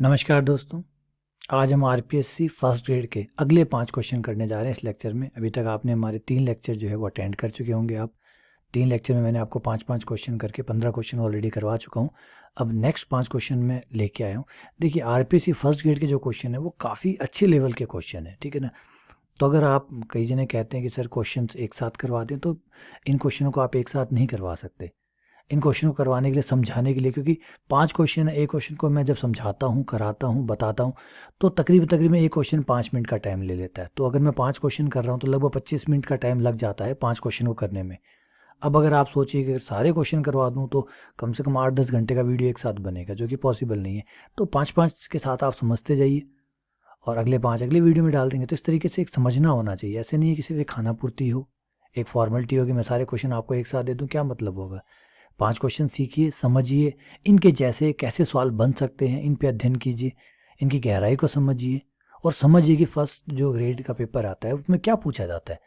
नमस्कार दोस्तों। आज हम आरपीएससी फर्स्ट ग्रेड के अगले 5 क्वेश्चन करने जा रहे हैं इस लेक्चर में। अभी तक आपने हमारे 3 लेक्चर जो है वो अटेंड कर चुके होंगे। आप 3 लेक्चर में मैंने आपको 5-5 क्वेश्चन करके 15 क्वेश्चन ऑलरेडी करवा चुका हूँ। अब नेक्स्ट 5 क्वेश्चन मैं लेके आया हूँ। देखिए, आरपीएससी फर्स्ट ग्रेड के जो क्वेश्चन है वो काफ़ी अच्छे लेवल के क्वेश्चन है, ठीक है ना। तो अगर आप कई जने कहते हैं कि सर क्वेश्चन एक साथ करवा दें, तो इन क्वेश्चनों को आप एक साथ नहीं करवा सकते। इन क्वेश्चन को करवाने के लिए, समझाने के लिए, क्योंकि 5 क्वेश्चन है, एक क्वेश्चन को मैं जब समझाता हूँ, कराता हूँ, बताता हूँ, तो तकरीबन एक क्वेश्चन 5 मिनट का टाइम ले लेता है। तो अगर मैं 5 क्वेश्चन कर रहा हूँ तो लगभग 25 मिनट का टाइम लग जाता है 5 क्वेश्चन को करने में। अब अगर आप सोचिए कि सारे क्वेश्चन करवा दूँ तो कम से कम 8-10 घंटे का वीडियो एक साथ बनेगा, जो कि पॉसिबल नहीं है। तो 5-5 के साथ आप समझते जाइए और अगले 5 अगले वीडियो में डाल देंगे। तो इस तरीके से एक समझना होना चाहिए। ऐसे नहीं है कि सिर्फ एक खाना पूर्ति हो, एक फॉर्मेलिटी हो कि मैं सारे क्वेश्चन आपको एक साथ दे दूँ, क्या मतलब होगा। 5 क्वेश्चन सीखिए, समझिए, इनके जैसे कैसे सवाल बन सकते हैं, इन पे अध्ययन कीजिए, इनकी गहराई को समझिए और समझिए कि फर्स्ट जो ग्रेड का पेपर आता है उसमें क्या पूछा जाता है,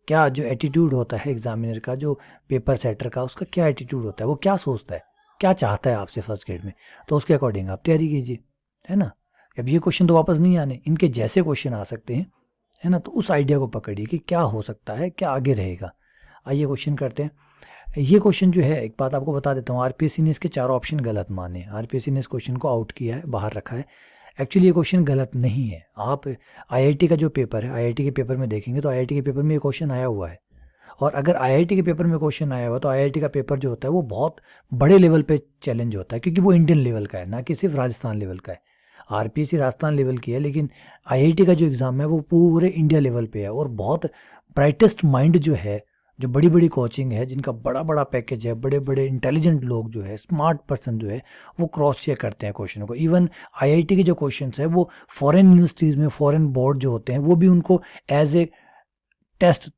क्या जो एटीट्यूड होता है एग्जामिनर का, जो पेपर सेटर का, उसका क्या एटीट्यूड होता है, वो क्या सोचता है, क्या चाहता है आपसे फर्स्ट ग्रेड में। तो उसके अकॉर्डिंग आप तैयारी कीजिए, है ना। अब ये क्वेश्चन तो वापस नहीं आने, इनके जैसे क्वेश्चन आ सकते हैं, है ना। तो उस आइडिया को पकड़िए कि क्या हो सकता है, क्या आगे रहेगा। आइए क्वेश्चन करते हैं। ये क्वेश्चन जो है, एक बात आपको बता देता हूँ, आरपीएससी ने इसके चारों ऑप्शन गलत माने। आरपीएससी ने इस क्वेश्चन को आउट किया है, बाहर रखा है। एक्चुअली ये क्वेश्चन गलत नहीं है। आप आईआईटी का जो पेपर है, आईआईटी के पेपर में देखेंगे तो आईआईटी के पेपर में ये क्वेश्चन आया हुआ है। और अगर आईआईटी के पेपर में क्वेश्चन आया हुआ तो आईआईटी का पेपर जो होता है वो बहुत बड़े लेवल पे चैलेंज होता है, क्योंकि वो इंडियन लेवल का है, ना कि सिर्फ राजस्थान लेवल का है। आरपीएससी राजस्थान लेवल की है, लेकिन आईआईटी का जो एग्ज़ाम है वो पूरे इंडिया लेवल पे है। और बहुत ब्राइटेस्ट माइंड जो है, जो बड़ी बड़ी कोचिंग है, जिनका बड़ा बड़ा पैकेज है, बड़े बड़े इंटेलिजेंट लोग जो है, स्मार्ट पर्सन जो है, वो क्रॉस चेक करते हैं क्वेश्चनों को। इवन आईआईटी के जो क्वेश्चंस है वो फॉरेन यूनिवर्सिटीज़ में, फॉरेन बोर्ड जो होते हैं, वो भी उनको एज ए टेस्ट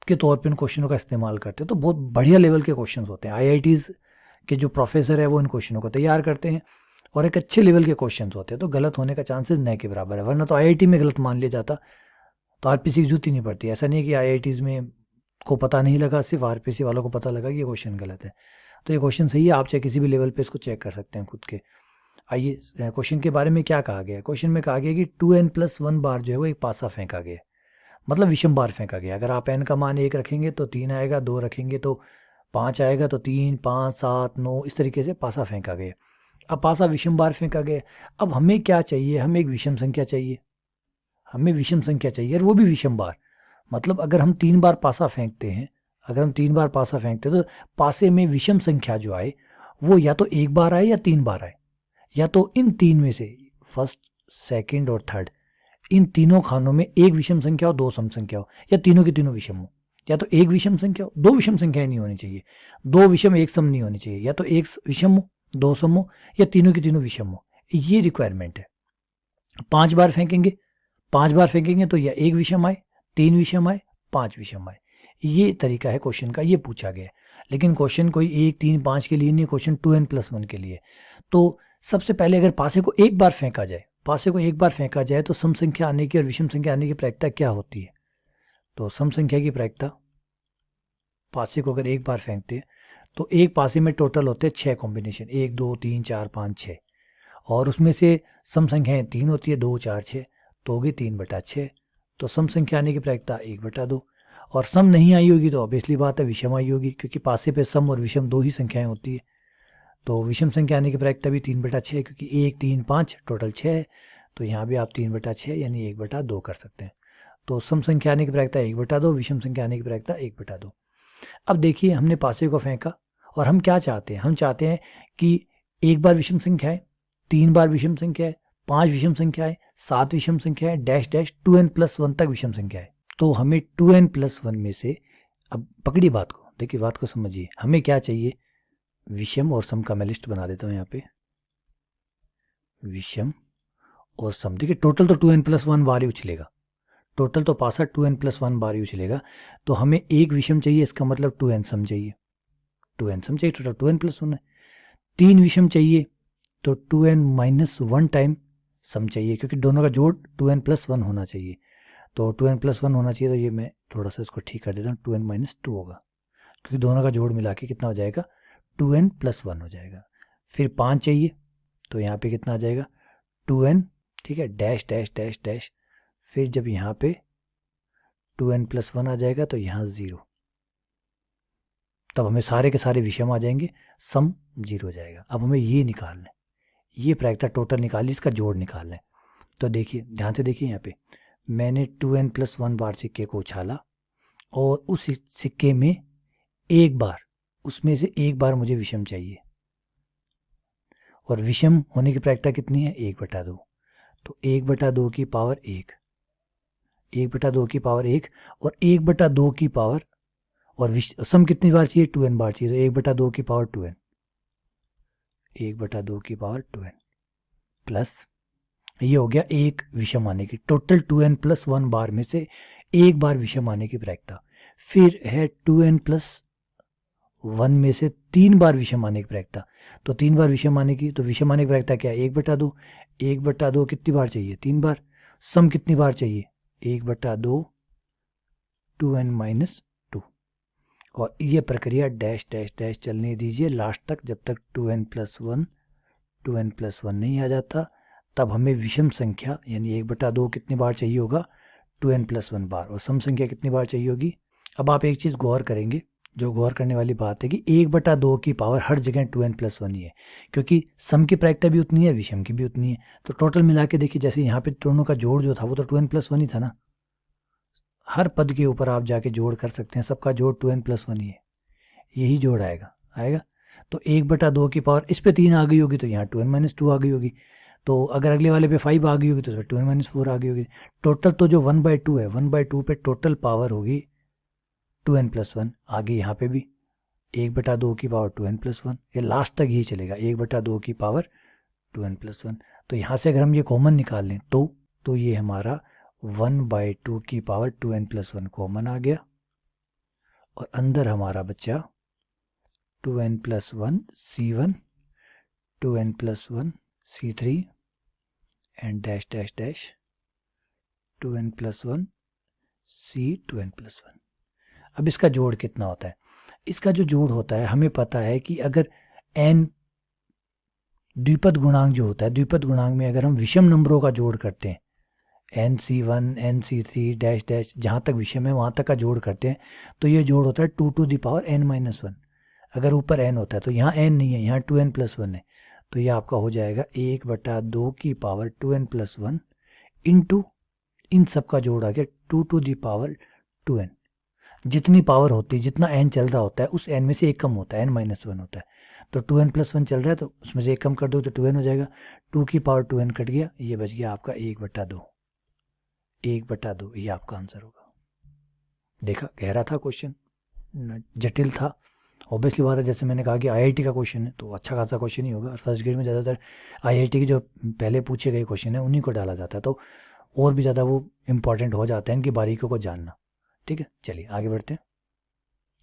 के तौर पे इन क्वेश्चनों का इस्तेमाल करते हैं। तो बहुत बढ़िया लेवल के क्वेश्चंस होते हैं। आईआईटीज़ के जो प्रोफेसर है वो इन क्वेश्चनों को तैयार करते हैं और एक अच्छे लेवल के क्वेश्चंस होते हैं। तो गलत होने का चांसेस न के बराबर है, वरना तो आईआईटी में गलत मान लिया जाता तो आरपीसी की जरूरत ही नहीं पड़ती। ऐसा नहीं है कि आईआईटीज़ में को पता नहीं लगा, सिर्फ आरपीसी वालों को पता लगा कि ये क्वेश्चन गलत है। तो ये क्वेश्चन सही है, आप चाहे किसी भी लेवल पे इसको चेक कर सकते हैं खुद के। आइए, क्वेश्चन के बारे में क्या कहा गया है। क्वेश्चन में कहा गया कि 2n+1 बार जो है वो एक पासा फेंका गया, मतलब विषम बार फेंका गया। अगर आप एन का मान 1 रखेंगे तो 3 आएगा, 2 रखेंगे तो 5 आएगा, तो 3, 5, 7, 9 इस तरीके से पासा फेंका गया। अब पासा विषम बार फेंका गया। अब हमें क्या चाहिए, हमें एक विषम संख्या चाहिए, हमें विषम संख्या चाहिए, और वो भी विषम बार। मतलब अगर हम 3 बार पासा फेंकते हैं, अगर हम 3 बार पासा फेंकते हैं तो पासे में विषम संख्या जो आए वो या तो 1 बार आए या 3 बार आए, या तो इन 3 में से फर्स्ट, सेकंड और थर्ड, इन तीनों खानों में एक विषम संख्या हो, 2 सम संख्या हो, या तीनों की तीनों विषम हो। या तो एक विषम संख्या हो, 2 विषम संख्याएं नहीं होनी चाहिए, 2 विषम 1 सम नहीं होनी चाहिए, या तो एक विषम हो, 2 सम हो, या तीनों की तीनों विषम हो। ये रिक्वायरमेंट है। 5 बार फेंकेंगे, 5 बार फेंकेंगे तो या एक विषम आए, 3 विषम आए, 5 विषम आए। ये तरीका है क्वेश्चन का, ये पूछा गया है। लेकिन क्वेश्चन कोई 1, 3, 5 के लिए नहीं, क्वेश्चन 2n+1 के लिए। तो सबसे पहले अगर पासे को एक बार फेंका जाए, पासे को एक बार फेंका जाए तो सम संख्या आने की और विषम संख्या आने की प्रायिकता क्या होती है। तो सम संख्या की प्रायिकता, पासे को अगर एक बार फेंकते हैं तो एक पासे में टोटल होते हैं 6 कॉम्बिनेशन, 1, 2, 3, 4, 5, 6। और उसमें से सम संख्याएं 3 होती है, 2, 4, 6, तो होगी 3/6। तो सम संख्या आने की प्रायिकता 1/2। और सम नहीं आई होगी तो ऑब्वियसली बात है विषम आई होगी, क्योंकि पासे पे सम और विषम 2 ही संख्याएं होती है। तो विषम संख्या आने की प्रायिकता भी 3/6, क्योंकि 1, 3, 5 टोटल 6 है। तो यहाँ भी आप 3/6 यानी 1/2 कर सकते हैं। तो सम संख्या आने की प्रायिकता 1/2, विषम संख्या आने की प्रायिकता 1/2। अब देखिए, हमने पासे को फेंका और हम क्या चाहते हैं, हम चाहते हैं कि एक बार विषम संख्या है, 3 बार विषम संख्या है, 5 विषम संख्या है, 7 विषम संख्या है, डैश डैश 2n+1 तक विषम संख्या है। तो हमें 2n+1 में से, अब पकड़ी बात को, देखिए बात को समझिए, हमें क्या चाहिए, विषम और सम का मैं लिस्ट बना देता हूँ यहाँ पे। विषम और सम, देखिए टोटल तो 2n+1 बार ही उछलेगा, टोटल तो पासा 2n+1 बार ही उछलेगा। तो हमें एक विषम चाहिए, इसका मतलब 2n सम चाहिए, 2n सम चाहिए, टोटल 2n+1 है। 3 विषम चाहिए तो 2n-1 टाइम सम चाहिए, क्योंकि दोनों का जोड़ 2n+1 होना चाहिए। तो 2n+1 होना चाहिए, तो ये मैं थोड़ा सा इसको ठीक कर देता हूँ, 2n-2 होगा, क्योंकि दोनों का जोड़ मिला के कितना हो जाएगा, 2n+1 हो जाएगा। फिर 5 चाहिए, तो यहाँ पे कितना आ जाएगा, 2n, ठीक है, डैश डैश डैश डैश, फिर जब यहाँ पे 2n+1 आ जाएगा तो यहाँ 0, तब हमें सारे के सारे विषम आ जाएंगे, सम 0 हो जाएगा। अब हमें ये निकालना है, ये प्रायिकता टोटल निकाली, इसका जोड़ निकालना है। तो देखिए ध्यान से देखिए, यहाँ पे मैंने 2n+1 बार सिक्के को उछाला और उस सिक्के में एक बार, उसमें से एक बार मुझे विषम चाहिए, और विषम होने की प्रायिकता कितनी है, 1/2। तो 1/2 की पावर 1, 1/2 की पावर 1, और 1/2 की पावर, और सम कितनी बार चाहिए, 2n बार चाहिए, तो 1/2 की पावर 2n, 1/2 की पावर 2n प्लस, ये हो गया एक विषम आने की, टोटल 2n+1 बार में से एक बार विषम आने की प्रायिकता। फिर है 2n+1 में से 3 बार विषम आने की प्रायिकता। तो 3 बार विषम आने की, तो विषम आने की प्रायिकता क्या है, 1/2, 1/2 कितनी बार चाहिए, 3 बार, सम कितनी बार चाहिए, 1/2 2n-2, और ये प्रक्रिया डैश डैश डैश चलने दीजिए लास्ट तक, जब तक 2n+1 नहीं आ जाता, तब हमें विषम संख्या यानी 1/2 कितनी बार चाहिए होगा, 2n+1 बार, और सम संख्या कितनी बार चाहिए होगी। अब आप एक चीज़ गौर करेंगे, जो गौर करने वाली बात है कि 1/2 की पावर हर जगह 2n+1 ही है, क्योंकि सम की प्रायिकता भी उतनी है, विषम की भी उतनी है। तो टोटल मिला के देखिए, जैसे यहाँ पे दोनों का जोड़ जो था वो तो 2n+1 ही था ना, हर पद के ऊपर आप जाके जोड़ कर सकते हैं, सबका जोड़ 2n+1 ही है, यही जोड़ आएगा। तो 1/2 की पावर इस पे 3 आ गई होगी, तो यहाँ 2n-2 आ गई होगी, तो अगर अगले वाले पे 5 आ गई होगी तो उसमें 2n-4 आ गई होगी। टोटल तो जो 1/2 है, 1/2 पे टोटल पावर होगी 2n+1, आगे यहाँ पे भी 1/2 की पावर 2n+1, ये लास्ट तक यही चलेगा, 1/2 की पावर 2n+1। तो यहाँ से अगर हम ये कॉमन निकाल लें तो ये हमारा 1/2 की पावर 2n+1 कॉमन आ गया, और अंदर हमारा बच्चा 2n+1 C1, 2n+1 C3 and dash dash dash 2n+1 C2n+1। अब इसका जोड़ कितना होता है, इसका जो जोड़ होता है, हमें पता है कि अगर n द्विपद गुणांक जो होता है, द्विपद गुणांक में अगर हम विषम नंबरों का जोड़ करते हैं, nc1 nc3 डैश डैश, जहाँ तक विषम है वहाँ तक का जोड़ करते हैं, तो ये जोड़ होता है 2 to the power n-1। अगर ऊपर n होता है तो यहाँ n नहीं है, यहाँ 2n+1 है, तो ये आपका हो जाएगा 1/2 की पावर 2n+1 इंटू इन सब का जोड़ आ गया 2 to the power 2n। जितनी पावर होती है, जितना n चल रहा होता है, उस n में से एक कम होता है, n-1 होता है, तो 2n+1 चल रहा है, तो उसमें से एक कम कर दो तो 2n हो जाएगा, 2 की पावर 2n कट गया, ये बच गया आपका 1/2, 1/2, ये आपका आंसर होगा। देखा, गहरा था क्वेश्चन, जटिल था, ऑब्वियसली बात है, जैसे मैंने कहा कि आईआईटी का क्वेश्चन है तो अच्छा खासा क्वेश्चन ही होगा। फर्स्ट ग्रेड में ज़्यादातर आईआईटी के जो पहले पूछे गए क्वेश्चन है उन्हीं को डाला जाता है, तो और भी ज़्यादा वो इम्पॉर्टेंट हो जाता है इनकी बारीकियों को जानना। ठीक है, चलिए आगे बढ़ते हैं।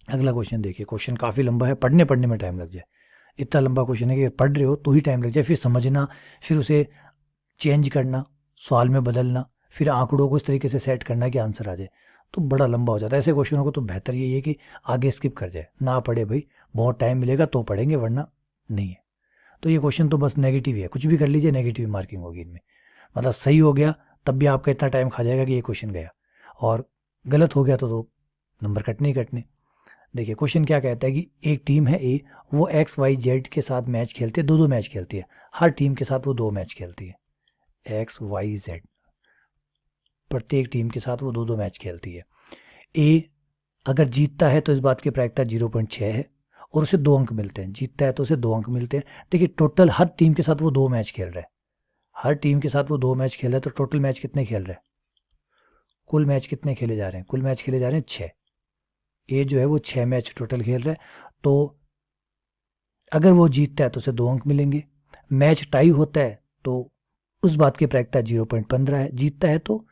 अगला क्वेश्चन देखिए, क्वेश्चन काफ़ी लंबा है, पढ़ने में टाइम लग जाए, इतना लंबा क्वेश्चन है कि पढ़ रहे हो तो ही टाइम लग जाए, फिर समझना, फिर उसे चेंज करना, सवाल में बदलना, फिर आंकड़ों को इस तरीके से सेट करना कि आंसर आ जाए, तो बड़ा लंबा हो जाता है। ऐसे क्वेश्चनों को तो बेहतर यही है कि आगे स्किप कर जाए, ना पढ़े भाई, बहुत टाइम मिलेगा तो पढ़ेंगे, वरना नहीं है। तो ये क्वेश्चन तो बस नेगेटिव ही है, कुछ भी कर लीजिए नेगेटिव मार्किंग होगी इनमें, मतलब सही हो गया तब भी आपका इतना टाइम खा जाएगा कि ये क्वेश्चन गया, और गलत हो गया तो नंबर कटने ही कटने। देखिए क्वेश्चन क्या कहता है कि एक टीम है ए, वो XYZ के साथ मैच खेलती है, दो मैच खेलती है, हर टीम के साथ वो 2 मैच खेलती है, XYZ प्रत्येक टीम के साथ वो 2 मैच खेलती है। ए अगर जीतता है तो इस बात की प्रायिकता 0.6 है, और उसे 2 अंक मिलते हैं, जीतता है तो उसे 2 अंक मिलते हैं। देखिए टोटल हर टीम के साथ वो 2 मैच खेल रहा है, हर टीम के साथ वो 2 मैच खेल रहा है, तो टोटल मैच कितने खेल रहे हैं, कुल मैच कितने खेले जा रहे हैं, कुल मैच खेले जा रहे हैं 6। ए जो है वो 6 मैच टोटल खेल रहा है, तो अगर वो जीतता है तो उसे 2 अंक मिलेंगे, मैच टाई होता है तो उस बात की प्रायिकता 0.15 है, जीतता है तो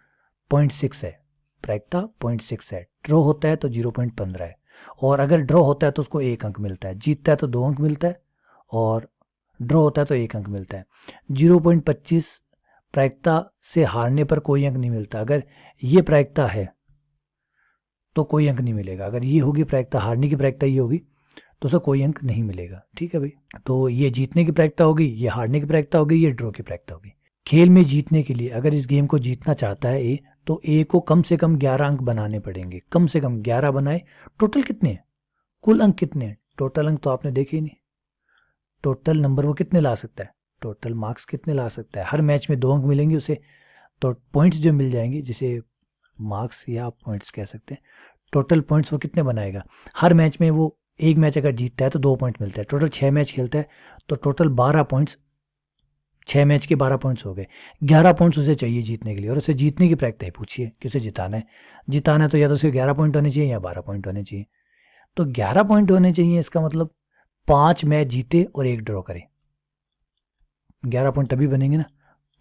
0.6 है, प्रायिकता 0.6 है, ड्रॉ होता है तो 0.15 है, और अगर ड्रॉ होता है तो उसको 1 अंक मिलता है, जीतता है तो 2 अंक मिलता है, और ड्रॉ होता है तो 1 अंक मिलता है। 0.25 प्रायिकता से हारने पर कोई अंक नहीं मिलता, अगर ये प्रायिकता है तो कोई अंक नहीं मिलेगा, अगर ये होगी प्रायिकता, हारने की प्रायिकता ये होगी तो उसे कोई अंक नहीं मिलेगा। ठीक है भाई, तो ये जीतने की प्रायिकता होगी, ये हारने की प्रायिकता होगी, ये ड्रॉ की प्रायिकता होगी। खेल में जीतने के लिए अगर इस गेम को जीतना चाहता है ए, तो ए को कम से कम 11 अंक बनाने पड़ेंगे, कम से कम 11 बनाए। टोटल कितने हैं, कुल अंक कितने हैं, टोटल अंक तो आपने देखे ही नहीं। टोटल नंबर वो कितने ला सकता है, टोटल मार्क्स कितने ला सकता है। हर मैच में 2 अंक मिलेंगे उसे, तो पॉइंट्स जो मिल जाएंगे, जिसे मार्क्स या पॉइंट्स कह सकते हैं, टोटल पॉइंट्स वो कितने बनाएगा। हर मैच में वो एक मैच अगर जीतता है तो 2 पॉइंट मिलता है। टोटल 6 मैच खेलता है तो टोटल 12 पॉइंट्स, 6 मैच के 12 पॉइंट्स हो गए। 11 पॉइंट्स उसे चाहिए जीतने के लिए, और उसे जीतने की प्रैक्टिस पूछिए कि उसे जिताना है। जिताना है तो या तो उसे 11 पॉइंट होने चाहिए या 12 पॉइंट होने चाहिए। तो 11 पॉइंट होने चाहिए, इसका मतलब 5 मैच जीते और 1 ड्रॉ करे। 11 पॉइंट तभी बनेंगे ना,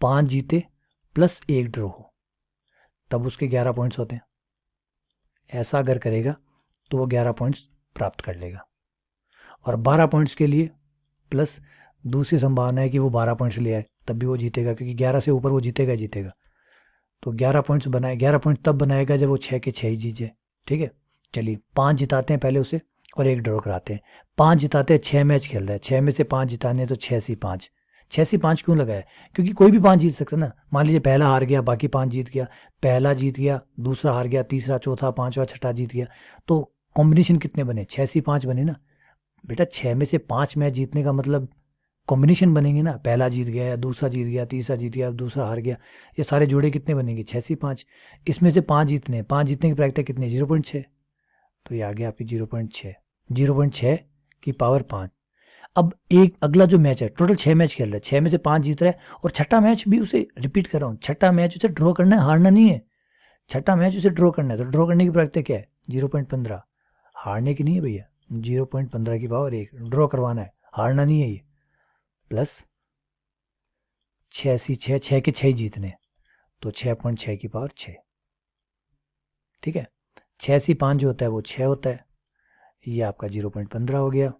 5 जीते प्लस 1 ड्रॉ हो, तब उसके 11 पॉइंट्स होते हैं। ऐसा अगर करेगा तो वो 11 पॉइंट्स प्राप्त कर लेगा। और 12 पॉइंट्स के लिए प्लस दूसरी संभावना है कि वो 12 पॉइंट्स ले आए, तब भी वो जीतेगा, क्योंकि 11 से ऊपर वो जीतेगा जीतेगा। तो 11 पॉइंट्स बनाए, 11 पॉइंट तब बनाएगा जब वो 6 के 6 ही जीत जाए। ठीक है, चलिए 5 जिताते हैं पहले उसे और 1 ड्रॉ कराते हैं। 5 जिताते हैं, 6 मैच खेल रहा है, 6 में से 5 जिताने हैं, तो 6 से 5। 6 से 5 क्यों लगाया, क्योंकि कोई भी 5 जीत सकता है ना। मान लीजिए पहला हार गया, बाकी 5 जीत गया, पहला जीत गया, दूसरा हार गया, तीसरा चौथा पांचवा छठा जीत गया, तो कॉम्बिनेशन कितने बने, 6 से 5 बने ना। बेटा 6 में से 5 मैच जीतने का मतलब कॉम्बिनेशन बनेंगे ना, पहला जीत गया या दूसरा जीत गया, तीसरा जीत गया, दूसरा हार गया, ये सारे जोड़े कितने बनेंगे, 6 से 5। इसमें से 5 जीतने, 5 जीतने की प्रैक्टिस कितनी, 0.6। तो ये आ गया आपकी 0.6, 0.6 की पावर 5। अब एक अगला जो मैच है, टोटल 6 मैच खेल रहा है, 6 में से 5 जीत रहा है, और छठा मैच भी उसे रिपीट कर रहा हूँ, छठा मैच उसे ड्रॉ करना है, हारना नहीं है। छठा मैच उसे ड्रॉ करना है, तो ड्रॉ करने की प्रैक्टिस क्या है, 0.15। हारने की नहीं है भैया, 0.15 की पावर 1 ड्रॉ करवाना है, हारना नहीं है ये। प्लस 6 सी 6, 6 के 6 जीतने, तो 6.6 की पावर 6। ठीक है, 6 सी 5 जो होता है वो 6 होता है, ये आपका 0.15 हो गया,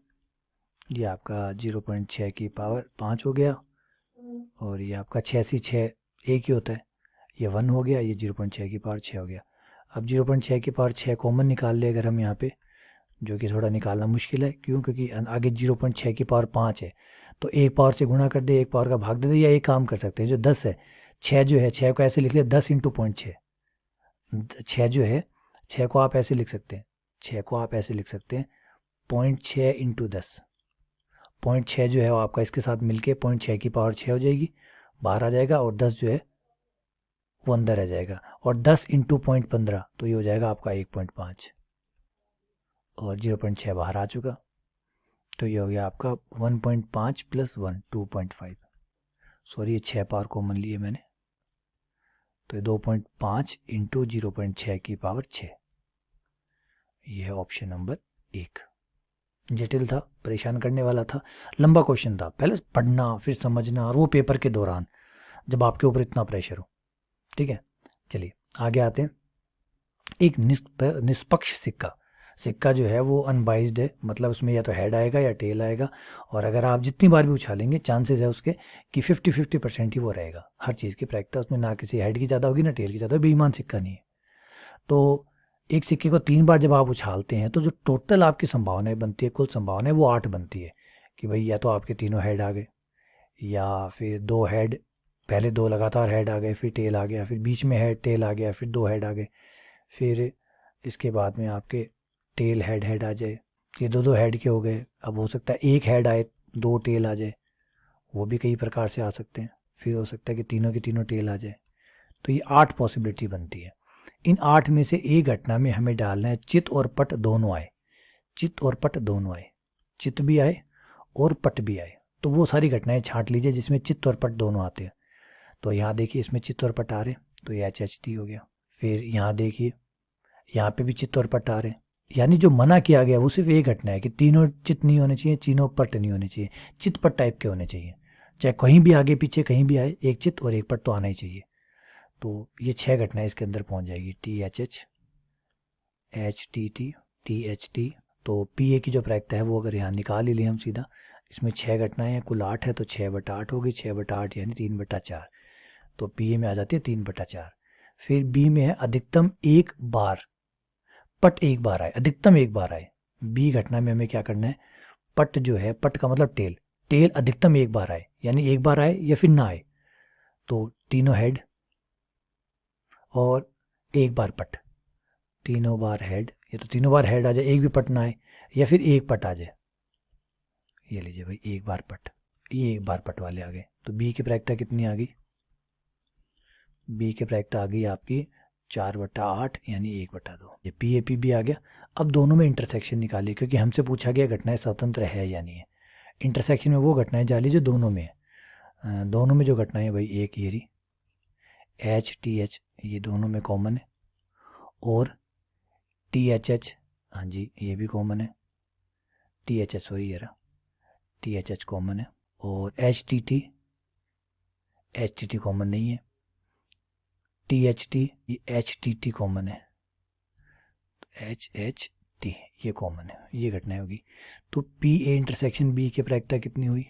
ये आपका 0.6 की पावर 5 हो गया, और ये आपका 6 सी 6 एक ही होता है, ये 1 हो गया, ये 0.6 की पावर 6 हो गया। अब 0.6 की पावर 6 कॉमन निकाल ले अगर हम यहाँ पे, जो कि थोड़ा निकालना मुश्किल है, क्यों, क्योंकि आगे 0.6 की पावर 5 है, तो एक पावर से गुणा कर दे, एक पावर का भाग दे दे, या एक काम कर सकते हैं, जो 10 है, 6 जो है, 6 को ऐसे लिख ले 10 इंटू 0.6। 6 जो है, 6 को आप ऐसे लिख सकते हैं, 6 को आप ऐसे लिख सकते हैं 0.6 इंटू 10। 0.6 जो है वो आपका इसके साथ मिलके 0.6 की पावर 6 हो जाएगी, बाहर आ जाएगा, और 10 जो है वो अंदर आ जाएगा, और 10 इंटू 0.15, तो ये हो जाएगा आपका 1.5, और 0.6 बाहर आ चुका, तो ये हो गया आपका 1.5 प्लस 1, 2.5। सॉरी, ये 6 पावर कॉमन लिए मैंने, तो ये 2.5 इंटू 0.6 की पावर 6। ये है ऑप्शन नंबर 1। जटिल था, परेशान करने वाला था, लंबा क्वेश्चन था, पहले पढ़ना फिर समझना, और वो पेपर के दौरान जब आपके ऊपर इतना प्रेशर हो। ठीक है, चलिए आगे आते हैं। एक निष्पक्ष सिक्का, सिक्का जो है वो अनबाइज्ड है, मतलब उसमें या तो हेड आएगा या टेल आएगा, और अगर आप जितनी बार भी उछालेंगे चांसेस है उसके कि 50-50% ही वो रहेगा। हर चीज़ की प्रैक्टिस उसमें, ना किसी हेड की ज़्यादा होगी ना टेल की ज़्यादा, बेईमान सिक्का नहीं है। तो एक सिक्के को 3 बार जब आप उछालते हैं, तो जो टोटल आपकी संभावनाएं बनती है, कुल संभावना है वो 8 बनती है, कि भाई या तो आपके तीनों हेड आ गए, या फिर 2 हेड, पहले 2 लगातार हेड आ गए, फिर टेल आ गया, फिर बीच में हेड टेल आ गया, फिर 2 हेड आ गए, फिर इसके बाद में आपके टेल हेड हेड आ जाए, ये 2 हेड के हो गए। अब हो सकता है एक हेड आए 2 टेल आ जाए, वो भी कई प्रकार से आ सकते हैं। फिर हो सकता है कि तीनों की तीनों टेल आ जाए। तो ये 8 पॉसिबिलिटी बनती है। इन 8 में से एक घटना में हमें डालना है चित और पट दोनों आए, चित और पट दोनों आए, चित भी आए और पट भी आए, तो वो सारी घटनाएं छांट लीजिए जिसमें चित और पट दोनों आते हैं। तो यहाँ देखिए इसमें चित और पट आ रहे, तो ये HHT हो गया। फिर यहाँ देखिए यहाँ पे भी चित और पट आ रहे, यानी जो मना किया गया वो सिर्फ एक घटना है कि तीनों चित नहीं होने चाहिए, तीनों पट नहीं होने चाहिए, चित पट टाइप के होने चाहिए, चाहे कहीं भी आगे पीछे कहीं भी आए, एक चित और एक पट तो आना ही चाहिए। तो ये 6 घटनाएं इसके अंदर पहुंच जाएगी, THH, HTT, THT। तो PA की जो प्रायिकता है वो अगर यहाँ निकाल ही लें हम सीधा, इसमें 6 घटनाएं हैं, कुल 8 है, तो 6/8 होगी, 6/8 यानी 3/4, तो PA में आ जाती है 3/4। फिर B में है अधिकतम एक बार, पट एक बार आए, अधिकतम एक बार आए। B घटना में हमें क्या करना है, पट जो है, पट का मतलब टेल, टेल अधिकतम एक बार आए, यानी एक बार आए या फिर ना आए। तो तीनों हेड और एक बार पट, तीनों बार हेड, ये तो तीनों बार हेड आ जाए, एक भी पट ना आए, या फिर एक पट आ जाए। ये लीजिए भाई एक बार पट, ये एक बार पट वाले आ गए। तो बी की प्रायिकता कितनी आ गई? बी की प्रायिकता आ गई आपकी 4/8 यानी 1/2। ये पी ए पी भी आ गया। अब दोनों में इंटरसेक्शन निकालिए, क्योंकि हमसे पूछा गया घटनाएं स्वतंत्र है या नहीं है। इंटरसेक्शन में वो घटनाएं डाली जो दोनों में है। दोनों में जो घटनाएं भाई, एक ये रही एच टी एच, ये दोनों में कॉमन है, और टी एच एच, हाँ जी ये भी कॉमन है, टी एच एच सॉरी ये रहा, टी एच एच कॉमन है, और एच टी टी कॉमन नहीं है, टी एच टी, ये एच टी टी कॉमन है, एच एच टी ये कॉमन है, ये घटनाएं होगी। तो पी ए इंटरसेक्शन बी की प्रायिकता कितनी हुई?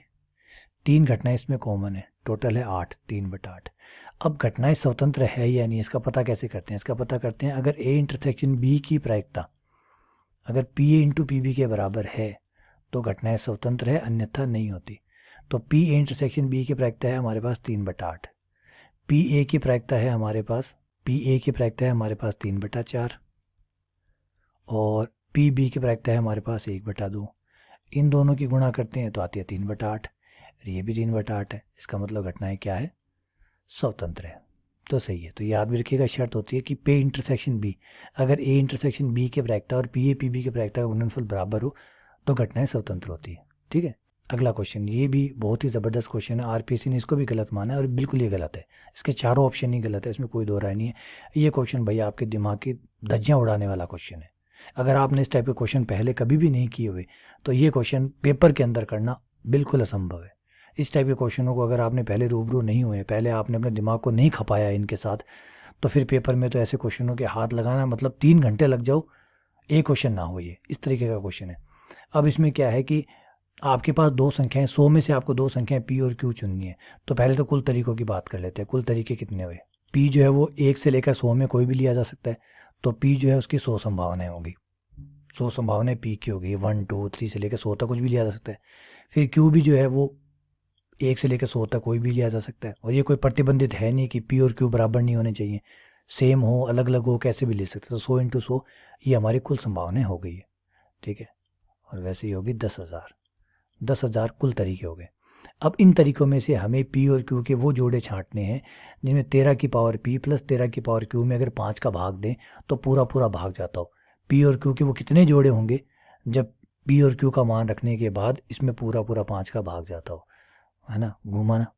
3 घटनाएं इसमें कॉमन है, टोटल है 8, 3/8। अब घटनाएं स्वतंत्र है या नहीं, इसका पता कैसे करते हैं? इसका पता करते हैं, अगर ए इंटरसेक्शन बी की प्रायिकता अगर P A into P B के बराबर है तो घटनाएं स्वतंत्र है, अन्यथा नहीं होती। तो पी ए इंटरसेक्शन बी की प्रायिकता है हमारे पास 3/8, पी ए की प्रायिकता है हमारे पास, पी ए की प्रायिकता है हमारे पास 3/4, और पी बी की प्रायिकता है हमारे पास 1/2। इन दोनों की गुणा करते हैं तो आती है 3/8, ये भी 3/8 है। इसका मतलब घटनाएं क्या है? स्वतंत्र है। तो सही है। तो याद भी रखिएगा, शर्त होती है कि पे इंटरसेक्शन बी, अगर ए इंटरसेक्शन बी के प्रायिकता और पी ए पी बी के प्रायिकता का गुणनफल बराबर हो तो घटनाएं स्वतंत्र होती है। ठीक है। अगला क्वेश्चन, ये भी बहुत ही ज़बरदस्त क्वेश्चन है, आरपीएससी ने इसको भी गलत माना है और बिल्कुल ये गलत है। इसके चारों ऑप्शन ही गलत है, इसमें कोई दो राय नहीं है। ये क्वेश्चन भैया आपके दिमाग की धज्जियाँ उड़ाने वाला क्वेश्चन है। अगर आपने इस टाइप के क्वेश्चन पहले कभी भी नहीं किए हुए तो ये क्वेश्चन पेपर के अंदर करना बिल्कुल असंभव है। इस टाइप के क्वेश्चनों को अगर आपने पहले रूबरू नहीं हुए, पहले आपने अपने दिमाग को नहीं खपाया इनके साथ, तो फिर पेपर में तो ऐसे क्वेश्चनों के हाथ लगाना मतलब 3 घंटे लग जाओ, एक क्वेश्चन ना हो। ये इस तरीके का क्वेश्चन है। अब इसमें क्या है कि आपके पास 2 संख्याएं, 100 में से आपको 2 संख्याएं पी और क्यू चुननी है। तो पहले तो कुल तरीकों की बात कर लेते हैं। कुल तरीके कितने हुए? पी जो है वो 1 से लेकर 100 में कोई भी लिया जा सकता है, तो पी जो है उसकी 100 संभावनाएं होगी, 100 संभावनाएं पी की होगी। 1 2 3 से लेकर 100 तक कुछ भी लिया जा सकता है। फिर क्यू भी जो है वो 1 से लेकर 100 तक कोई भी लिया जा सकता है, और ये कोई प्रतिबंधित है नहीं कि पी और क्यू बराबर नहीं होने चाहिए, सेम हो अलग अलग हो कैसे भी ले सकते। तो 100 × 100 ये हमारी कुल संभावनाएं हो गई है। ठीक है। और वैसे ही होगी 10,000, 10,000 कुल तरीके हो गए। अब इन तरीकों में से हमें पी और क्यू के वो जोड़े छांटने हैं जिनमें 13 की पावर पी प्लस 13 की पावर क्यू में अगर 5 का भाग दें तो पूरा पूरा भाग जाता हो। पी और क्यू के वो कितने जोड़े होंगे जब पी और क्यू का मान रखने के बाद इसमें पूरा पूरा 5 का भाग जाता हो, है ना। घुमाना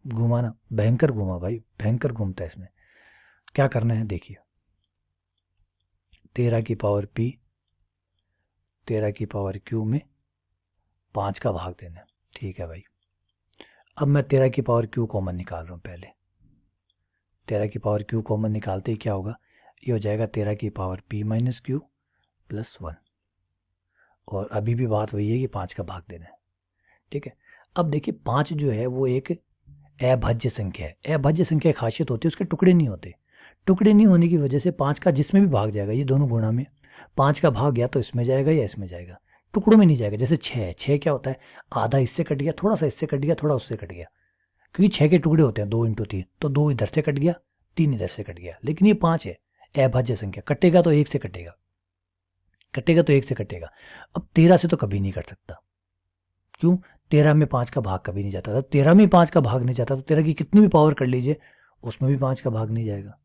घुमाना भयंकर घुमा भाई, भयंकर घूमता है। इसमें क्या करना है देखिए, 13 की पावर पी 13 की पावर क्यू में 5 का भाग देना। ठीक है भाई। अब मैं 13 की पावर क्यू कॉमन निकाल रहा हूँ। पहले 13 की पावर क्यू कॉमन निकालते ही क्या होगा, ये हो जाएगा 13 की power P minus Q plus 1, और अभी भी बात वही है कि 5 का भाग देना है। ठीक है। अब देखिए 5 जो है वो एक अभाज्य संख्या है। अभाज्य संख्या की खासियत होती है उसके टुकड़े नहीं होते। टुकड़े नहीं होने की वजह से 5 का जिसमें भी भाग जाएगा, ये दोनों गुणा में 5 का भाग या तो इसमें जाएगा या इसमें जाएगा, टुकड़ों में नहीं जाएगा। जैसे 6 क्या होता है, आधा इससे कट गया, थोड़ा सा इससे कट गया, थोड़ा उससे कट गया, क्योंकि 6 के टुकड़े होते हैं 2 × 3, तो 2 इधर से कट गया, 3 इधर से कट गया। लेकिन ये 5 है, अभाज्य संख्या, कटेगा तो 1 से कटेगा, कटेगा तो 1 से कटेगा। अब 13 से तो कभी नहीं कट सकता, क्यों? 13 में 5 का भाग कभी नहीं जाता था। 13 में 5 का भाग नहीं जाता तो 13 की कितनी भी पावर कर लीजिए उसमें भी 5 का भाग नहीं जाएगा।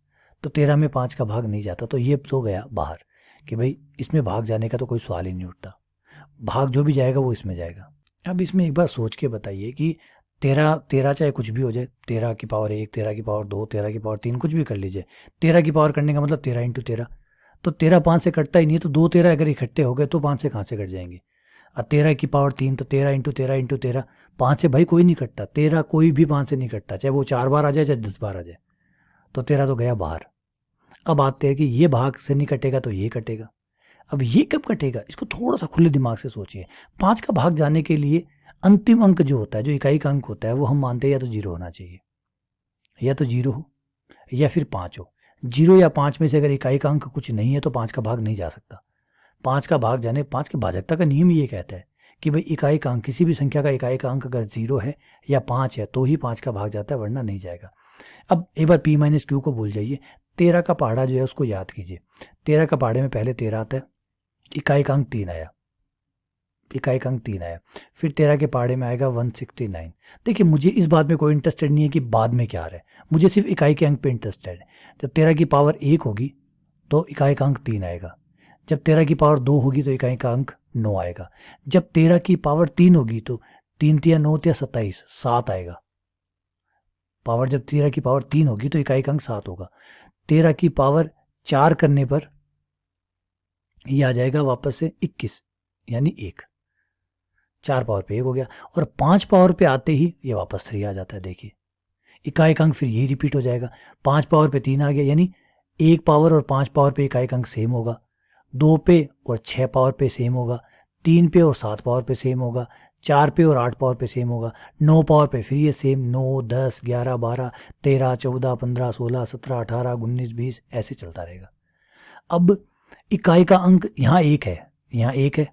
तो 13 में 5 का भाग नहीं जाता, तो ये तो गया बाहर कि भाई इसमें भाग जाने का तो कोई सवाल ही नहीं उठता, भाग जो भी जाएगा वो इसमें जाएगा। अब इसमें एक बार सोच के बताइए कि 13 चाहे कुछ भी हो जाए, 13 की पावर 1, 13 की पावर 2, 13 की पावर 3, कुछ भी कर लीजिए। 13 की पावर करने का मतलब 13 × 13, तो 13 5 से कटता ही नहीं, तो 2 13 अगर इकट्ठे हो गए तो 5 से कहाँ से कट जाएंगे। और 13 की पावर 3, तो 13 × 13 × 13, 5 से भाई कोई नहीं कटता। 13 कोई भी 5 से नहीं कटता, चाहे वो 4 बार आ जाए चाहे 10 बार आ जाए। तो 13 तो गया बाहर। अब आते हैं कि ये भाग से नहीं कटेगा तो ये कटेगा। अब ये कब कटेगा, इसको थोड़ा सा खुले दिमाग से सोचिए। 5 का भाग जाने के लिए अंतिम अंक जो होता है, जो इकाई का अंक होता है, वो हम मानते हैं या तो 0 होना चाहिए, या तो 0 हो या फिर 5 हो। 0 या 5 में से अगर इकाई का अंक कुछ नहीं है तो 5 का भाग नहीं जा सकता। 5 का भाग जाने, 5 के भाजकता का नियम ये कहता है कि भाई इकाई का अंक, किसी भी संख्या का इकाई का अंक अगर 0 है या 5 है तो ही 5 का भाग जाता है, वरना नहीं जाएगा। अब एक बार p माइनस क्यू को भूल जाइए, 13 का पहाड़ा जो है उसको याद कीजिए। 13 का पहाड़े में पहले 13 आता है, इकाई अंक 3 आया, इकाई अंक 3 आया, फिर 13 के पहाड़े में आएगा 169। देखिए मुझे इस बात में कोई इंटरेस्टेड नहीं है कि बाद में क्या आ रहा है, मुझे सिर्फ इकाई के अंक पे इंटरेस्टेड है। जब 13 की पावर 1 होगी तो इकाई का अंक 3 आएगा, जब 13 की पावर 2 होगी तो इकाई का अंक 9 आएगा, जब 13 की पावर 3 होगी तो 3 तिया 9 तिया 27, 7 आएगा। पावर जब 13 की पावर 3 होगी तो इकाई का अंक 7 होगा। 13 की पावर 4 करने पर ये आ जाएगा वापस से 21, यानी 1, 4 पावर पे 1 हो गया, और 5 पावर पे आते ही ये वापस 3 आ जाता है। देखिए इकाई का अंक फिर ये रिपीट हो जाएगा, 5 पावर पे 3 आ गया, यानी 1 पावर और 5 पावर पे इकाई का अंक सेम होगा, 2 पे और 6 पावर पे सेम होगा, 3 पे और 7 पावर पे सेम होगा, 4 पे और 8 पावर पे सेम होगा, 9 पावर पे फिर ये सेम, 9 10 11 12 13 14 15 16 17 18 19 20 ऐसे चलता रहेगा। अब इकाई का अंक यहाँ 1 है, यहाँ 1 है,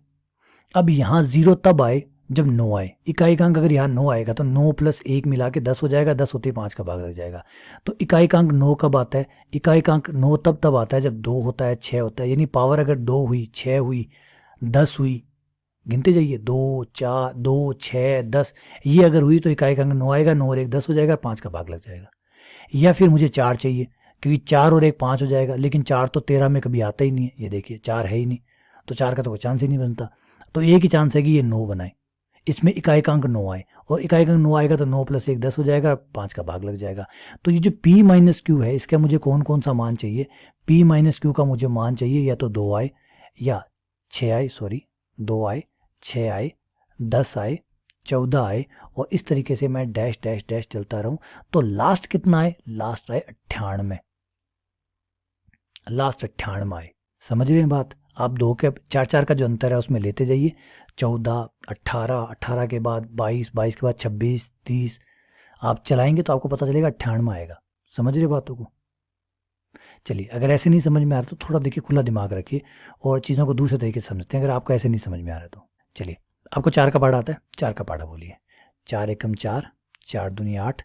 अब यहाँ 0 तब आए जब 9 आए। इकाई का अंक अगर यहाँ 9 आएगा तो 9 प्लस 1 मिला के 10 हो जाएगा, 10 होते ही 5 का भाग लग जाएगा। तो इकाई का अंक 9 कब आता है? इकाई का अंक 9 तब आता है जब 2 होता है, 6 होता है, यानी पावर अगर 2 हुई, 6 हुई, 10 हुई, गिनते जाइए, 2 4 2 6 10, ये अगर हुई तो इकाई का अंक 9 आएगा, 9 और 1 10 हो जाएगा, 5 का भाग लग जाएगा। या फिर मुझे 4 चाहिए, क्योंकि 4 और 1 5 हो जाएगा, लेकिन 4 तो 13 में कभी आता ही नहीं है, ये देखिए 4 है ही नहीं, तो 4 का तो कोई चांस ही नहीं बनता। तो एक ही चांस है कि ये 9 बनाए, इसमें इकाई का अंक 9 आए, और इकाई का अंक 9 आएगा तो 9 प्लस 1 10 हो जाएगा, 5 का भाग लग जाएगा। तो ये जो p माइनस क्यू है, इसका मुझे कौन कौन सा मान चाहिए? p माइनस क्यू का मुझे मान चाहिए या तो 2 आए या 6 आए, सॉरी 2 आए, 6 आए, 10 आए, 14 आए, और इस तरीके से मैं डैश डैश डैश चलता रहूं। तो लास्ट कितना आए? लास्ट आए 98, लास्ट 98 आए। समझ रहे हैं बात? आप 2 के 4 4 का जो अंतर है उसमें लेते जाइए, 14 18, 18 के बाद 22, 22 के बाद 26 30, आप चलाएंगे तो आपको पता चलेगा 98 आएगा। समझ रहे बातों को? चलिए, अगर ऐसे नहीं समझ में आ रहा तो थोड़ा देखिए, खुला दिमाग रखिए और चीज़ों को दूसरे तरीके से समझते हैं। अगर आपको ऐसे नहीं समझ में आ रहा तो चलिए, आपको 4 का पहाड़ा आता है, 4 का पहाड़ा बोलिए। 4 एकम 4, 4 दूनी 8,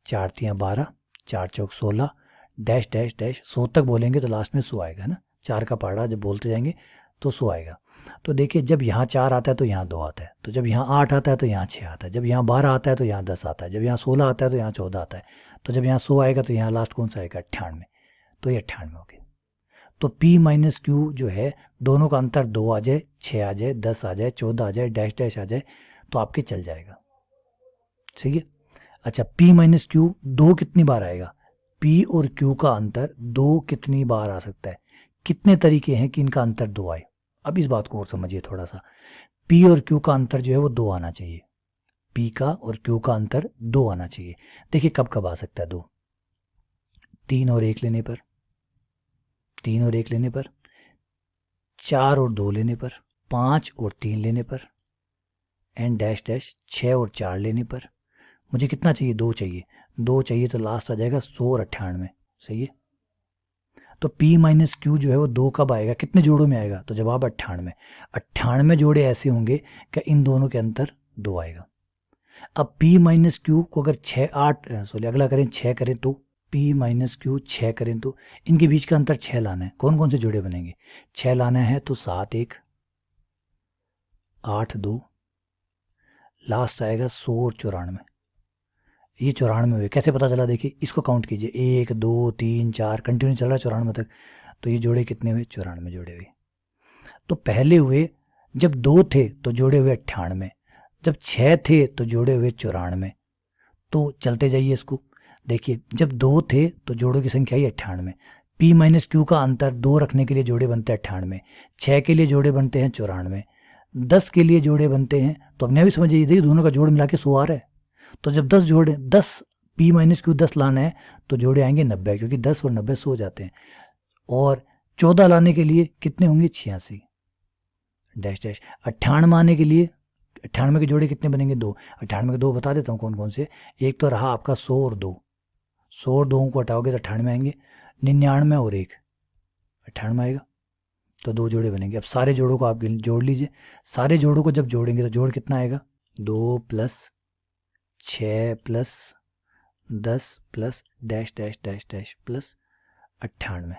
4 तियाँ 12, 4 चौक 16, डैश डैश डैश 100 तक बोलेंगे तो लास्ट में 100 आएगा, है ना। 4 का पहाड़ा जब बोलते जाएंगे तो 100 आएगा। तो देखिए, जब यहाँ 4 आता है तो यहाँ 2 आता है, तो जब यहाँ 8 आता है तो यहाँ 6 आता है, जब यहाँ 12 आता है तो यहाँ 10 आता है, जब यहाँ 16 आता है तो यहाँ 14 आता है, तो जब यहाँ 100 आएगा तो यहाँ लास्ट कौन सा आएगा? 98। तो ये 98 हो गया। तो p माइनस क्यू जो है, दोनों का अंतर 2 आ जाए, 6 आ जाए, 10 आ जाए, 14 आ जाए, डैश डैश आ जाए, तो आपके चल जाएगा। ठीक है। अच्छा, p माइनस क्यू 2 कितनी बार आएगा? p और q का अंतर 2 कितनी बार आ सकता है? कितने तरीके हैं कि इनका अंतर 2 आए? अब इस बात को और समझिए थोड़ा सा। p और q का अंतर जो है वो 2 आना चाहिए, p का और q का अंतर 2 आना चाहिए। देखिए कब कब आ सकता है 2? 3 और 1 लेने पर, 3 और 1 लेने पर, 4 और 2 लेने पर, 5 और 3 लेने पर, एंड डैश डैश 6 और 4 लेने पर। मुझे कितना चाहिए? 2 चाहिए। 2 चाहिए तो लास्ट आ जाएगा 100 और 98। सही है। तो p माइनस क्यू जो है वो 2 कब आएगा? कितने जोड़ों में आएगा? तो जवाब 98। 98 जोड़े ऐसे होंगे कि इन दोनों के अंतर 2 आएगा। अब p माइनस क्यू को अगर 6 8 सॉरी अगला करें, 6 करें तो p माइनस क्यू 6 करें तो इनके बीच का अंतर 6 लाना है। कौन कौन से जोड़े बनेंगे? 6 लाना है तो 7 1, 8 2, लास्ट आएगा 100 और 94। ये 94 हुए। कैसे पता चला? देखिए इसको काउंट कीजिए, 1 2 3 4 कंटिन्यू चल रहा है 94 तक। तो ये जोड़े कितने हुए? 94 जोड़े हुए। तो पहले हुए जब 2 थे तो जोड़े हुए 98, जब 6 थे तो जोड़े हुए 94। तो चलते जाइए इसको, देखिए जब 2 थे तो जोड़ों की संख्या ही 98। p माइनस क्यू का अंतर 2 रखने के लिए जोड़े बनते हैं 98, 6 के लिए जोड़े बनते हैं 94, 10 के लिए जोड़े बनते हैं, तो अपने भी समझिए, देखिए दोनों का जोड़ मिला के 100 आ रहा है। तो जब 10 जोड़े 10 p माइनस क्यू 10 लाना है तो जोड़े आएंगे 90, क्योंकि 10 और 90 100 हो जाते हैं। और 14 लाने के लिए कितने होंगे? 86 डैश डैश। 98 आने के लिए 98 के जोड़े कितने बनेंगे? 2। 98 के 2 बता देता हूँ कौन कौन से। एक तो रहा आपका 100 और 2, 100 और 2 को हटाओगे तो 98 आएंगे, 99 और 1 98 आएगा। तो 2 जोड़े बनेंगे। अब सारे जोड़ों को आप जोड़ लीजिए। सारे जोड़ों को जब जोड़ेंगे तो जोड़ कितना आएगा? 2 plus 6 plus 10 plus dash dash dash dash plus 98।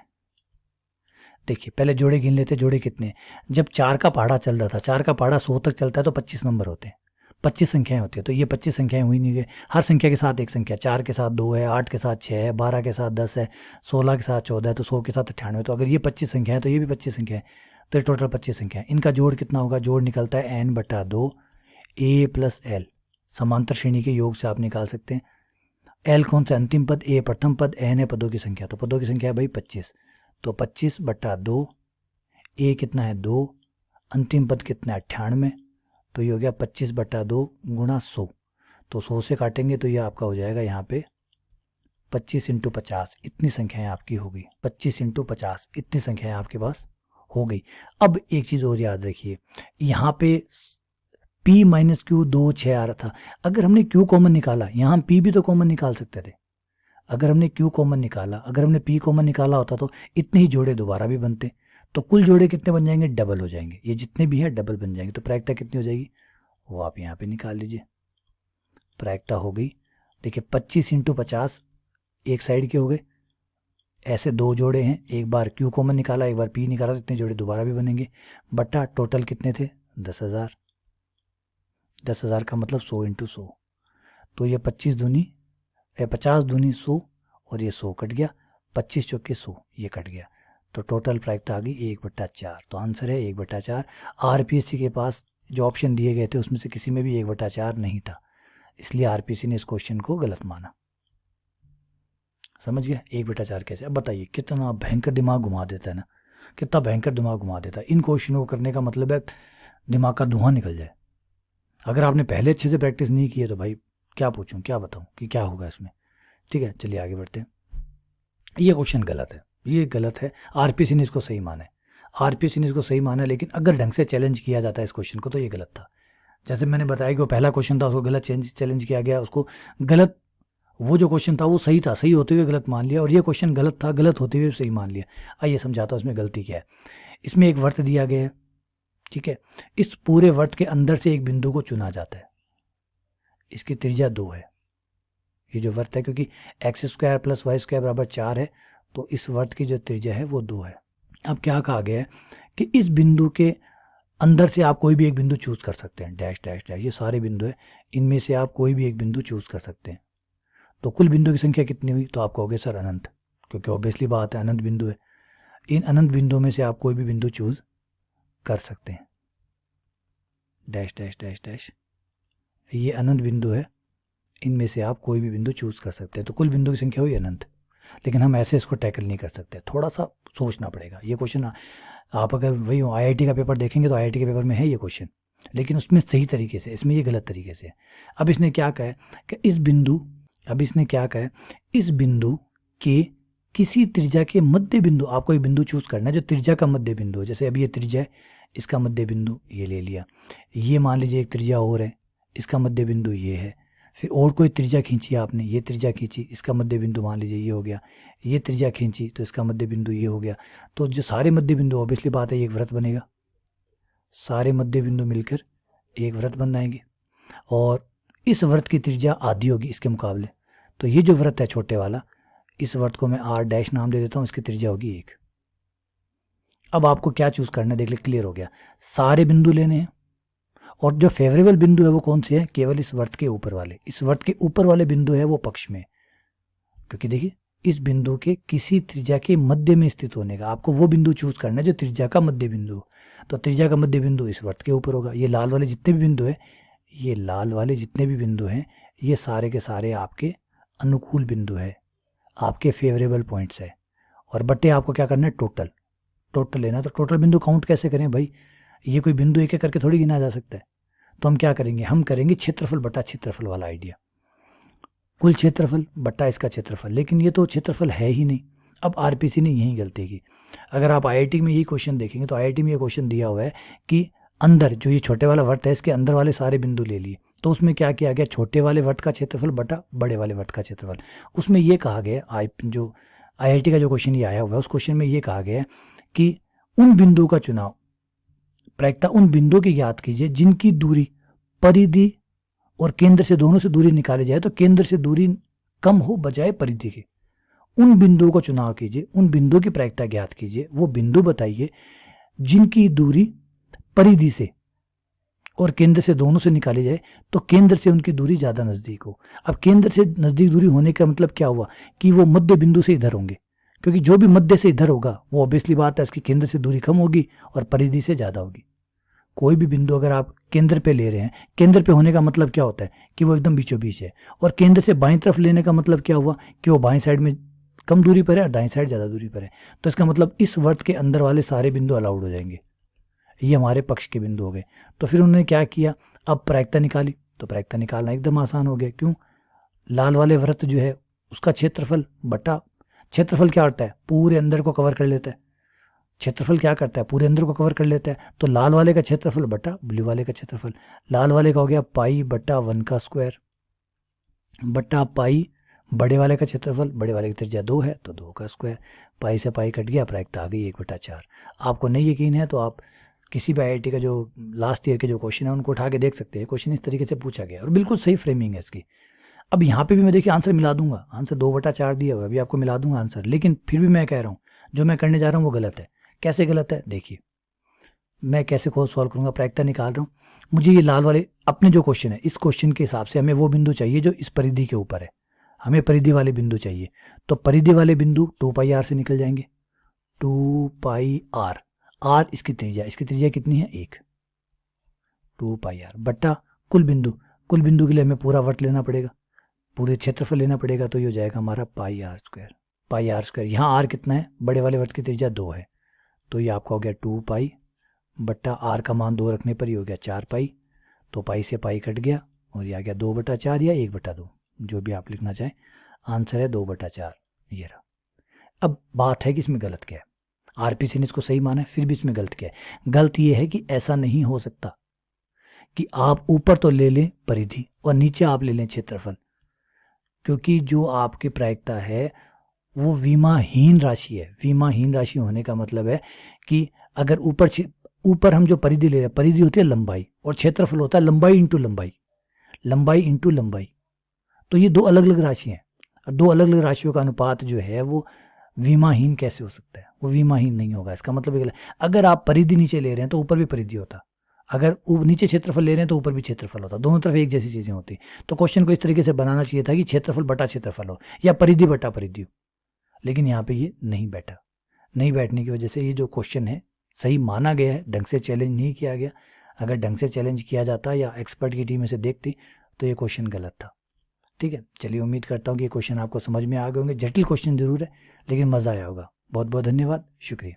देखिए पहले जोड़े गिन लेते, जोड़े कितने, जब 4 का पहाड़ा चल रहा था, 4 का पहाड़ा 100 तक चलता है तो 25 नंबर होते हैं, 25 संख्याएं होती है, तो ये 25 संख्याएं हुई नहीं गई। हर संख्या के साथ एक संख्या, 4 के साथ 2 है, 8 के साथ 6 है, 12 के साथ 10 है, 16 के साथ 14 है, तो 100 के साथ 98। तो अगर ये 25 संख्या है तो ये भी 25 संख्या है, तो ये टोटल 25 संख्या है। इनका जोड़ कितना होगा, जोड़ निकलता है n/2 a प्लस एल, समांतर श्रेणी के योग से आप निकाल सकते हैं। एल कौन सा, अंतिम पद, ए प्रथम पद, एन है पदों की संख्या, तो पदों की संख्या है भाई 25, तो 25/2, ए कितना है 2, अंतिम पद कितना है 98, तो ये हो गया 25/2 गुणा 100, तो 100 से काटेंगे तो ये आपका हो जाएगा यहाँ पे 25 × 50, इतनी संख्याएं आपकी हो गई, 25 × 50 इतनी संख्याएं आपके पास हो गई। अब एक चीज़ और याद रखिए, यहाँ पे p माइनस क्यू 2 6 आ रहा था, अगर हमने q कॉमन निकाला, यहाँ p भी तो कॉमन निकाल सकते थे, अगर हमने q कॉमन निकाला, अगर हमने p कॉमन निकाला होता तो इतने ही जोड़े दोबारा भी बनते, तो कुल जोड़े कितने बन जाएंगे, डबल हो जाएंगे, ये जितने भी है डबल बन जाएंगे, तो प्रायिकता कितनी हो जाएगी वो आप यहाँ पे निकाल लीजिए। प्रायिकता हो गई, देखिए 25 × 50 एक साइड के हो गए, ऐसे दो जोड़े हैं, एक बार q कॉमन निकाला, एक बार p निकाला, तो इतने जोड़े दोबारा भी बनेंगे, बटा टोटल कितने थे 10,000, 10,000 का मतलब 100 × 100, तो ये 50 दूनी 100 और ये 100 कट गया, 25 चौके 100 ये कट गया, तो टोटल प्रायिकता आ गई 1/4, तो आंसर है 1/4। आरपीएससी के पास जो ऑप्शन दिए गए थे उसमें से किसी में भी 1/4 नहीं था, इसलिए आरपीएससी ने इस क्वेश्चन को गलत माना। समझ गया 1/4 कैसे। अब बताइए कितना भयंकर दिमाग घुमा देता है ना, कितना भयंकर दिमाग घुमा देता है। इन क्वेश्चनों को करने का मतलब है दिमाग का धुआं निकल जाए। अगर आपने पहले अच्छे से प्रैक्टिस नहीं की है तो भाई क्या पूछूं, क्या बताऊं कि क्या होगा इसमें। ठीक है, चलिए आगे बढ़ते हैं। ये क्वेश्चन गलत है, ये गलत है, आरपीएससी ने इसको सही माना है, आरपीएससी ने इसको सही माना है, लेकिन अगर ढंग से चैलेंज किया जाता है इस क्वेश्चन को तो ये गलत था। जैसे मैंने बताया कि वो पहला क्वेश्चन था उसको गलत चैलेंज किया गया, उसको गलत, वो जो क्वेश्चन था वो सही था, सही होते हुए गलत मान लिया, और ये क्वेश्चन गलत था, गलत होते हुए सही मान लिया। आइए समझाता हूँ इसमें गलती क्या है। इसमें एक वर्त दिया गया है, ठीक है, इस पूरे वर्त के अंदर से एक बिंदु को चुना जाता है, इसकी त्रिज्या 2 है, ये जो वर्त है, क्योंकि x² + y² = 4 है, तो इस वर्त की जो त्रिज्या है वो 2 है। अब क्या कहा गया है कि इस बिंदु के अंदर से आप कोई भी एक बिंदु चूज कर सकते हैं, डैश डैश डैश, ये सारे बिंदु है, इनमें से आप कोई भी एक बिंदु चूज कर सकते हैं। तो कुल बिंदु की संख्या कितनी हुई, तो आप कहोगे सर अनंत, क्योंकि ऑब्वियसली बात है अनंत बिंदु है। इन अनंत बिंदुओं में से आप कोई भी बिंदु चूज कर सकते हैं, डैश डैश डैश डैश, ये अनंत बिंदु है, इनमें से आप कोई भी बिंदु चूज कर सकते हैं, तो कुल बिंदु की संख्या हुई अनंत। लेकिन हम ऐसे इसको टैकल नहीं कर सकते, थोड़ा सा सोचना पड़ेगा। ये क्वेश्चन आप अगर वही आईआईटी का पेपर देखेंगे तो आईआईटी के पेपर में है ये क्वेश्चन, लेकिन उसमें सही तरीके से, इसमें ये गलत तरीके से। अब इसने क्या कहा है कि इस बिंदु, अब इसने क्या कहा है, इस बिंदु के किसी त्रिज्या के मध्य बिंदु, आपको एक बिंदु चूज करना है जो त्रिज्या का मध्य बिंदु है। जैसे अभी ये त्रिज्या है, इसका मध्य बिंदु ये ले लिया, ये मान लीजिए एक त्रिज्या और है, इसका मध्य बिंदु ये है, फिर और कोई त्रिज्या खींची आपने, ये त्रिज्या खींची, इसका मध्य बिंदु मान लीजिए ये हो गया, ये त्रिज्या खींची तो इसका मध्य बिंदु ये हो गया। तो जो सारे मध्य बिंदु, ऑब्वियसली बात है, एक वृत्त बनेगा, सारे मध्य बिंदु मिलकर एक वृत्त बन जाएंगे, और इस वृत्त की त्रिज्या आधी होगी इसके मुकाबले। तो ये जो वृत्त है छोटे वाला, इस वृत्त को मैं r' नाम दे देता हूँ, इसकी त्रिज्या होगी 1। अब आपको क्या चूज करना है, देख ले, क्लियर हो गया, सारे बिंदु लेने हैं, और जो फेवरेबल बिंदु है वो कौन से हैं, केवल इस वर्त के ऊपर वाले, इस वर्त के ऊपर वाले बिंदु है वो पक्ष में, क्योंकि देखिए इस बिंदु के किसी त्रिज्या के मध्य में स्थित होने का, आपको वो बिंदु चूज करना है जो त्रिज्या का मध्य बिंदु हो। तो त्रिज्या का मध्य बिंदु इस वर्त के ऊपर होगा। ये लाल वाले जितने भी बिंदु है, ये लाल वाले जितने भी बिंदु हैं, ये सारे के सारे आपके अनुकूल बिंदु है, आपके फेवरेबल पॉइंट्स है। और बट्टे आपको क्या करना है, टोटल, टोटल लेना। तो टोटल बिंदु काउंट कैसे करें भाई, ये कोई बिंदु एक एक करके थोड़ी गिना जा सकता है। तो हम क्या करेंगे, हम करेंगे क्षेत्रफल बटा क्षेत्रफल वाला आइडिया, कुल क्षेत्रफल बटा इसका क्षेत्रफल, लेकिन ये तो क्षेत्रफल है ही नहीं। अब आरपीसी ने यही गलती की। अगर आप आईआईटी में यही क्वेश्चन देखेंगे तो आईआईटी में ये क्वेश्चन दिया हुआ है कि अंदर जो ये छोटे वाला वर्त है इसके अंदर वाले सारे बिंदु ले लिए, तो उसमें क्या किया गया, छोटे वाले वर्त का क्षेत्रफल बटा बड़े वाले वर्त का क्षेत्रफल। उसमें ये कहा गया, जो आईआईटी का जो क्वेश्चन ये आया हुआ है उस क्वेश्चन में ये कहा गया कि उन बिंदुओं का चुनाव, प्रायिकता उन बिंदुओं की याद कीजिए जिनकी दूरी परिधि और केंद्र से, दोनों से दूरी निकाली जाए तो केंद्र से दूरी कम हो बजाय परिधि के, उन बिंदुओं को चुनाव कीजिए, उन बिंदुओं की प्रायिकता ज्ञात कीजिए, वो बिंदु बताइए जिनकी दूरी परिधि से और केंद्र से दोनों से निकाली जाए तो केंद्र से उनकी दूरी ज़्यादा नज़दीक हो। अब केंद्र से नज़दीक दूरी होने का मतलब क्या हुआ कि वो मध्य बिंदु से इधर होंगे, क्योंकि जो भी मध्य से इधर होगा वो ऑब्वियसली बात है इसकी केंद्र से दूरी कम होगी और परिधि से ज़्यादा होगी। कोई भी बिंदु अगर आप केंद्र पे ले रहे हैं, केंद्र पे होने का मतलब क्या होता है कि वो एकदम बीचों बीच है, और केंद्र से बाईं तरफ लेने का मतलब क्या हुआ कि वो बाईं साइड में कम दूरी पर है और दाईं साइड ज़्यादा दूरी पर है। तो इसका मतलब इस वर्त के अंदर वाले सारे बिंदु अलाउड हो जाएंगे, ये हमारे पक्ष के बिंदु हो गए। तो फिर उन्होंने क्या किया, अब प्रायिकता निकाली, तो प्रायिकता निकालना एकदम आसान हो गया। क्यों, लाल वाले वृत्त जो है उसका क्षेत्रफल बटा, क्षेत्रफल क्या होता है, पूरे अंदर को कवर कर लेता है, क्षेत्रफल क्या करता है, पूरे अंदर को कवर कर लेता है। तो लाल वाले का क्षेत्रफल बटा ब्लू वाले का क्षेत्रफल, लाल वाले का हो गया पाई बटा 1 का स्क्वायर बटा पाई बड़े वाले का क्षेत्रफल, बड़े वाले की त्रिज्या 2 है तो 2 का स्क्वायर, पाई से पाई कट गया, प्रायिकता आ गई 1/4। आपको नहीं यकीन है तो आप किसी भी IIT का जो लास्ट ईयर के जो क्वेश्चन है उनको उठा के देख सकते हैं। क्वेश्चन इस तरीके से पूछा गया और बिल्कुल सही फ्रेमिंग है इसकी। अब यहाँ पे भी मैं देखिए आंसर मिला दूंगा, आंसर 2/4 दिया हुआ है, अभी आपको मिला दूंगा आंसर, लेकिन फिर भी मैं कह रहा हूँ जो मैं करने जा रहा हूँ वो गलत है। कैसे गलत है देखिए, मैं कैसे खोज सॉल्व करूँगा, प्रायिकता निकाल रहा हूँ, मुझे ये लाल वाले अपने जो क्वेश्चन है इस क्वेश्चन के हिसाब से हमें वो बिंदु चाहिए जो इस परिधि के ऊपर है, हमें परिधि वाले बिंदु चाहिए। तो परिधि वाले बिंदु 2πr से निकल जाएंगे, 2πr, r इसकी त्रिज्या कितनी है 1, 2πr बट्टा कुल बिंदु, कुल बिंदु के लिए हमें पूरा वर्त लेना पड़ेगा, पूरे क्षेत्रफल लेना पड़ेगा, तो ये हो जाएगा हमारा πr²। यहाँ r कितना है, बड़े वाले वर्त की त्रिज्या 2 है, तो ये आपका हो गया 2π बट्टा r का मान 2 रखने पर ही हो गया 4π, तो पाई से पाई कट गया और ये आ गया 2/4 या 1/2, जो भी आप लिखना चाहें, आंसर है 2/4, ये रहा। अब बात है कि इसमें गलत क्या है, RPC ने इसको सही माना है, फिर भी इसमें गलत क्या है। गलत ये है कि ऐसा नहीं हो सकता कि आप ऊपर तो ले लें परिधि और नीचे आप ले लें क्षेत्रफल, क्योंकि जो आपकी प्रायिकता है वो विमाहीन राशि है। विमाहीन राशि होने का मतलब है कि अगर ऊपर हम जो परिधि ले रहे हैं, परिधि होती है लंबाई और क्षेत्रफल होता है लंबाई इंटू लंबाई, लंबाई इंटू लंबाई, तो ये दो अलग अलग राशि हैं। दो अलग अलग राशियों का अनुपात जो है वो विमाहीन कैसे हो सकता है, वो विमाहीन नहीं होगा। इसका मतलब ये, अगर आप परिधि नीचे ले रहे हैं तो ऊपर भी परिधि होता, अगर नीचे क्षेत्रफल ले रहे हैं तो ऊपर भी क्षेत्रफल होता, दोनों तरफ एक जैसी चीजें होती। तो क्वेश्चन को इस तरीके से बनाना चाहिए था कि क्षेत्रफल बटा क्षेत्रफल हो या परिधि बटा परिधि हो, लेकिन यहाँ पे ये नहीं बैठा। नहीं बैठने की वजह से ये जो क्वेश्चन है सही माना गया है, ढंग से चैलेंज नहीं किया गया। अगर ढंग से चैलेंज किया जाता या एक्सपर्ट की टीम इसे देखती तो ये क्वेश्चन गलत था। ठीक है, चलिए उम्मीद करता हूँ कि ये क्वेश्चन आपको समझ में आ गए होंगे। जटिल क्वेश्चन जरूर है लेकिन मज़ा आया होगा। बहुत बहुत धन्यवाद, शुक्रिया।